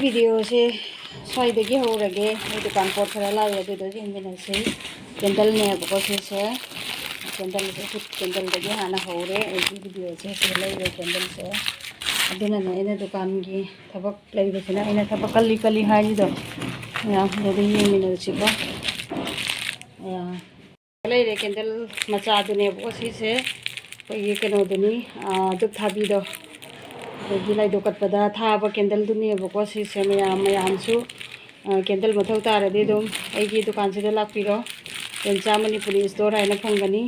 Video से स्वाइदगी होरगे दुकान pot खरा लाए से कैंडल ने से कैंडल से कैंडल दगे हाना होरे वीडियो से ले कैंडल से अदुना दुकान की थबक लेबसिना अइना थबक कली कली हाइदो या दे येमिनसिबो या लेरे कैंडल मचा दुने बो से ये कनोदनी दुप थाबीदो लाइट कटपदा थाब कैंडल दुनेबको से मैमसु कैंडल मथौ तारदी अगी दुकान से लापीरो पेंचा मणिपुरी स्टोर है फंगनी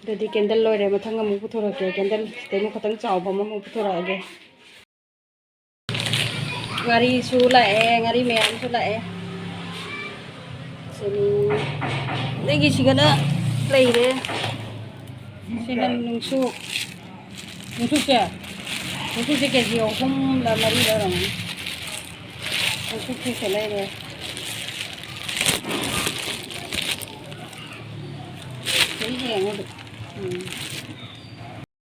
कैंडल लोरे मथंग अमु पुथोरके कैंडल तेमु खतंग चावब अमु पुथोरगे गारी सु लाए गारी मैमसु लाए सिनी सिगना लेरे सिना नुसु क्या नुसु से केजी अहम ला मरी दरम नुसु से लेरे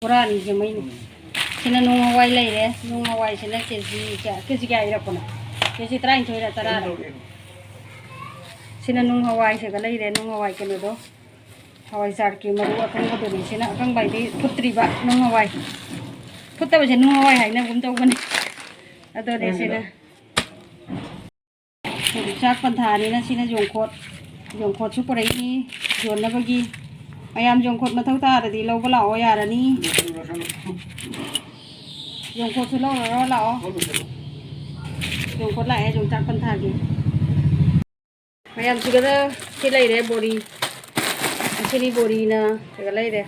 पुरानी जमैन सिना नुंग हवाई लेरे नुंग हवाई सिना केजी क्या इरपना केजी 13 तरा सिना नुंग हवाई से लेरे नुंग हवाई के दो हवाई जार की मरु अकंगदुनी सिना अकंबाइदी फुत्रीबा नुंग हवाई फुत्तबसे नुंग हवाई हाइना गुम तौबनी अदोने सिना चाक पंथानीना सिना जोंखोट सु परेनी जोनबगी मैम जोंखोट मथौ तारदी लौब लाओ यारनी जोंखोट सु लौरो लाओ जोंखोट लाए जों चाक पंथागी मैम सिगदा कि लेरे बोरी सिनी बोरी ना सिगा लेरे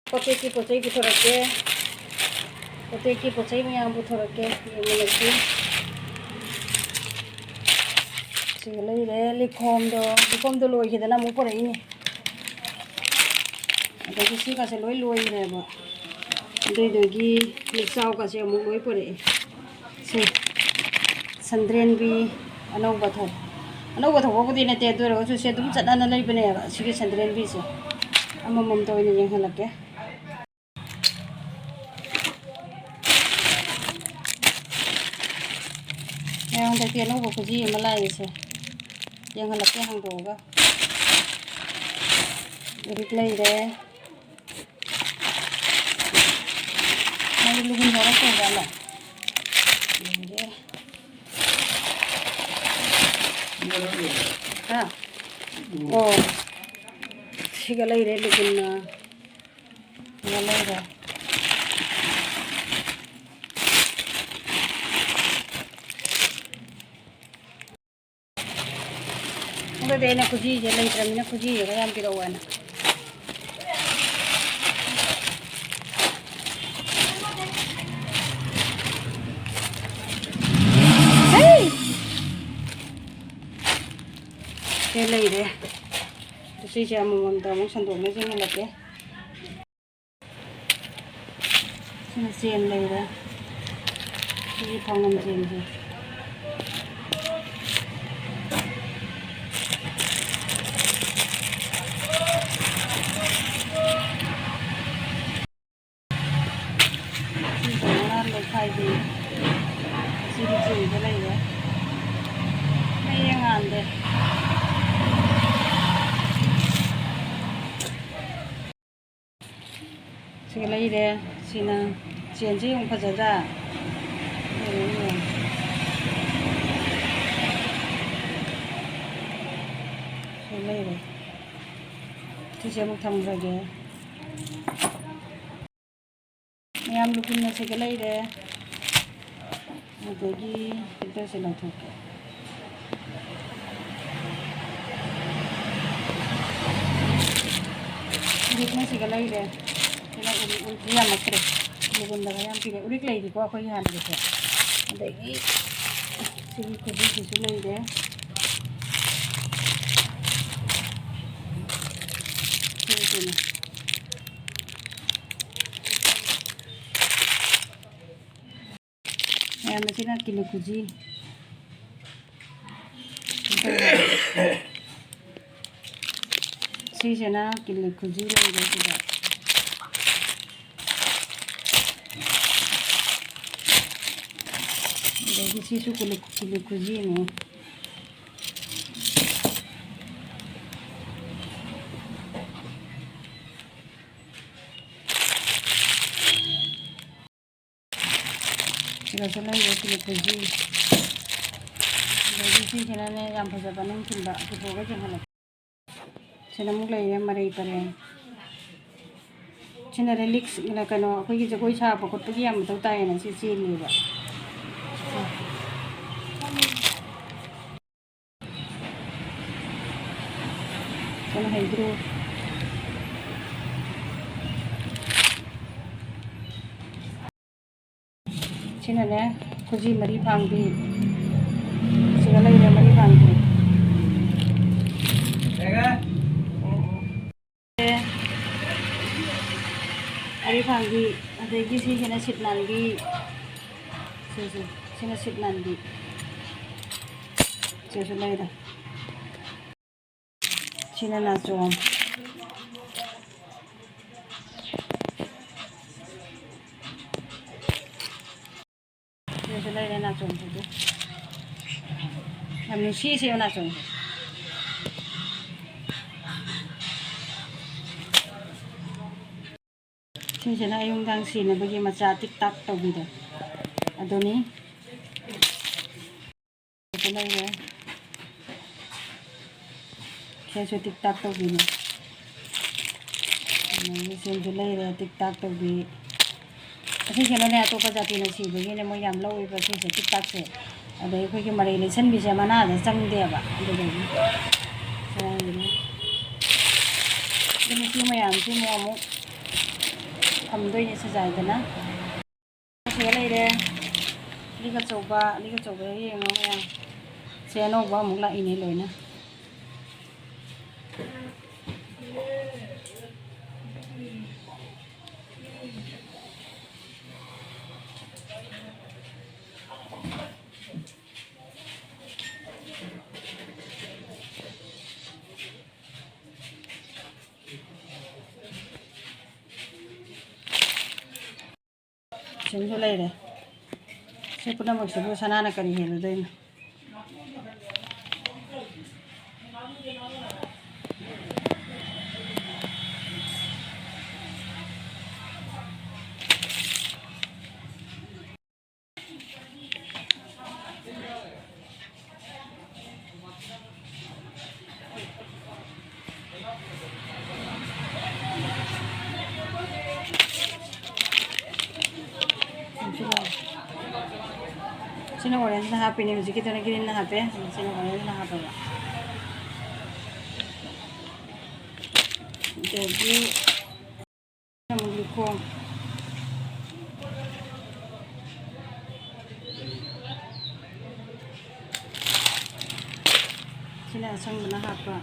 पोते की पोते पुथोरके पोते की पोते मैम पुथोरके लेरे लिखोम दो लोइखिदना मु परेनी अदगी सिगासे लोइ लोइरेबा अदुदगी लिचाव कासे अमु लोइ परे से संद्रेन भी अनौबा थोबुदी नते दुरगसु से दुम चटना लेबनेबा सिगे संद्रेन भी से अममम तो इने यंहलके yang tadi anu bukuji malai se yang halaknya hang doga jadi play deh mau lugun orang tuh galak ah oh si galai deh lugun na galai deh देना कुछ ही जल इतना मिना कुछ ही है क्या हम किधर हुआ ना ये ले रहे दूसरी चीज़ हम मंदा मुझ संदूक में जिंग लगे चेन ले रहे ये थांगम चेन है Sige leire sina cienci yung pajaja sige leire sige mo tham rage ma'am लुकिन से लेरे ꯑꯗꯒꯤ ꯐꯤꯜꯇꯔꯁꯦ ꯂꯧꯊꯣꯛꯀꯦ ꯎꯔꯤꯛꯅ ꯂꯩꯔꯦ ꯁꯤꯅ ꯎꯔꯤꯛꯁꯤ ꯌꯥꯝꯃꯛꯇ꯭ꯔꯦ ꯂꯨꯒꯨꯟꯗꯒ ꯌꯥꯝ ꯄꯤꯔꯦ ꯎꯔꯤꯛ ꯂꯩꯔꯤꯀꯣ ꯑꯩꯈꯣꯏꯒꯤ ꯍꯥꯟꯅꯒꯤꯁꯦ ꯑꯗꯒꯤ ꯁꯤꯒꯤ ꯈꯨꯖꯤꯁꯤꯁꯨ ꯂꯩꯔꯦ ꯁꯤꯁꯤꯅ ꯃꯌꯥꯝ ꯑꯁꯤꯅ ꯀꯤꯂꯤ ꯈꯨꯖꯤ ꯁꯤꯁꯤꯅ ꯀꯤꯂꯤ ꯈꯨꯖꯤ ꯂꯩꯔꯦ ꯁꯤꯗ ꯑꯗꯒꯤ ꯁꯤꯁꯨ ꯀꯤꯂꯤ ꯈꯨꯖꯤꯅꯤ ꯁꯤꯗꯁꯨ ꯂꯩꯔꯦ ꯀꯤꯂꯤ ꯈꯨꯖꯤ ꯑꯗꯒꯤ ꯁꯤꯁꯤꯅꯅꯦ ꯌꯥꯝ ꯐꯖꯕ ꯅꯤꯡꯊꯤꯟꯕ ꯄꯨꯊꯣꯛꯑꯒ ꯆꯤꯡꯍꯜꯂꯛꯄ ꯁꯤꯗ ꯑꯃꯨꯛ ꯂꯩꯔꯦ ꯃꯔꯩ ꯄꯔꯦꯡ ꯁꯤꯅ ꯔꯦꯂꯤꯛꯁ ꯀꯩꯅꯣ ꯑꯩꯈꯣꯏꯒꯤ ꯖꯒꯣꯏ ꯁꯥꯕ ꯈꯣꯠꯄꯒꯤ ꯌꯥꯝ ꯃꯊꯧ ꯇꯥꯏꯌꯦꯅ ꯁꯤ ꯆꯦꯜꯂꯦꯕ ꯁꯤꯅ ꯍꯩꯒ꯭ꯔꯨ ꯁꯤꯅꯅꯦ ꯈꯨꯖꯤ ꯃꯔꯤ ꯐꯥꯡꯕꯤ ꯁꯤꯒ ꯂꯩꯔꯦ ꯃꯔꯤ ꯐꯥꯡꯕꯤ मरी फांगी अदगी सिना सिट नानबी सिना सिट नानबी सेसु लेदा सिना नाचोम सेसु लेदा नाचोम सेसु हम सी से नाचोम सिना अयुंगांग सिनबगी मचा टिक टाक तौबीदा अदोनी लेरे सेसु टिक टाक तौबीने सेसु लेरे टिक टाक तौबी असिसेने अतोप जातिना सिबगीने मोय याम लौइबा सिसे टिक टाक से अदे अखोइगी मरै लेसनबीसे मनादा चंगदेबा अदुदगी साइने दिनि सि मयाम सि मोमु थमदोइने सजाइदना से लेरे लिगा चौबा येंगो मयाम से अनौबा अमुक लाइने लोइना सिंसु लेरे से पुनमक्सिबु सनाना करी हेलुदैना सिना ऑरेंज ना हापे ने मुझे कितना ग्रीन ना हापे सिना ऑरेंज ना हापे jadi मुलिखो सिना संग ना हापा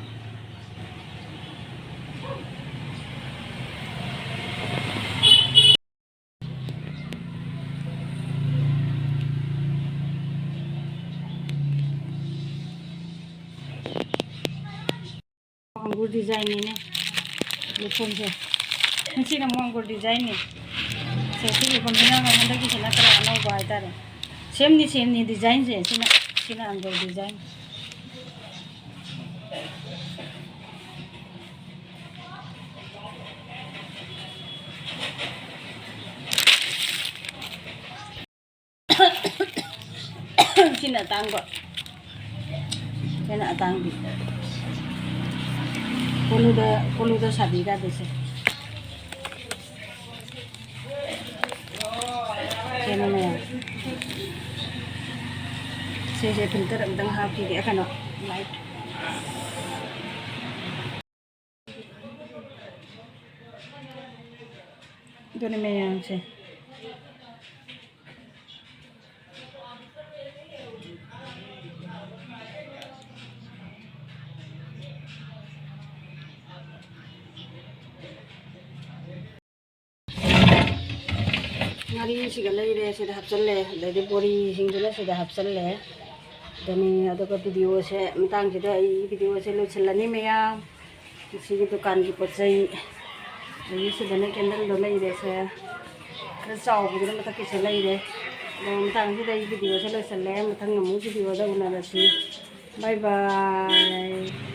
अंगूर डिजाइन ने लेफोन से सिना अंगूर डिजाइन ने से लेफोन बिना हंदा की सिना करा अनौबा हाइतारे सेम नि डिजाइन से सिना अंगूर डिजाइन सिना तांगो सिना तांगी Poluda sabida dese. Kena ꯁꯤꯁꯦ ꯐꯤꯜꯇꯔ ꯑꯃꯇꯪ ꯍꯥꯞꯈꯤꯒꯦ ꯀꯩꯅꯣ ꯂꯥꯏꯠ ꯑꯗꯨꯅ ꯃꯌꯥꯝꯁꯦ ꯉꯥꯔꯤꯁꯤꯒ ꯂꯩꯔꯦ ꯁꯤꯗ ꯍꯥꯞꯆꯜꯂꯦ ꯑꯗꯩꯗꯤ ꯕꯣꯔꯤꯁꯤꯡꯗꯨꯅ ꯁꯤꯗ ꯍꯥꯞꯆꯜꯂꯦ ꯑꯗꯨꯅꯤ ꯑꯗꯨꯒ ꯚꯤꯗꯤꯑꯣꯁꯦ ꯃꯇꯥꯡꯁꯤꯗ ꯑꯩ ꯚꯤꯗꯤꯑꯣꯁꯦ ꯂꯣꯏꯁꯤꯜꯂꯅꯤ ꯃꯌꯥꯝ ꯁꯤꯒꯤ ꯗꯨꯀꯥꯟꯒꯤ ꯄꯣꯠ ꯆꯩ ꯑꯗꯒꯤ ꯁꯤꯗꯅ ꯀꯦꯟꯗꯜꯗꯣ ꯂꯩꯔꯦꯁꯦ ꯈꯔ ꯆꯥꯎꯕꯗꯨꯅ ꯃꯊꯛꯀꯤꯁꯦ ꯂꯩꯔꯦ ꯑꯗꯣ ꯃꯇꯥꯡꯁꯤꯗ ꯑꯩ ꯚꯤꯗꯤꯑꯣꯁꯦ ꯂꯣꯏꯁꯤꯜꯂꯦ ꯃꯊꯪ ꯑꯃꯨꯛ ꯚꯤꯗꯤꯑꯣꯗ ꯎꯅꯔꯁꯤ ꯕꯥꯏ ꯕꯥꯏ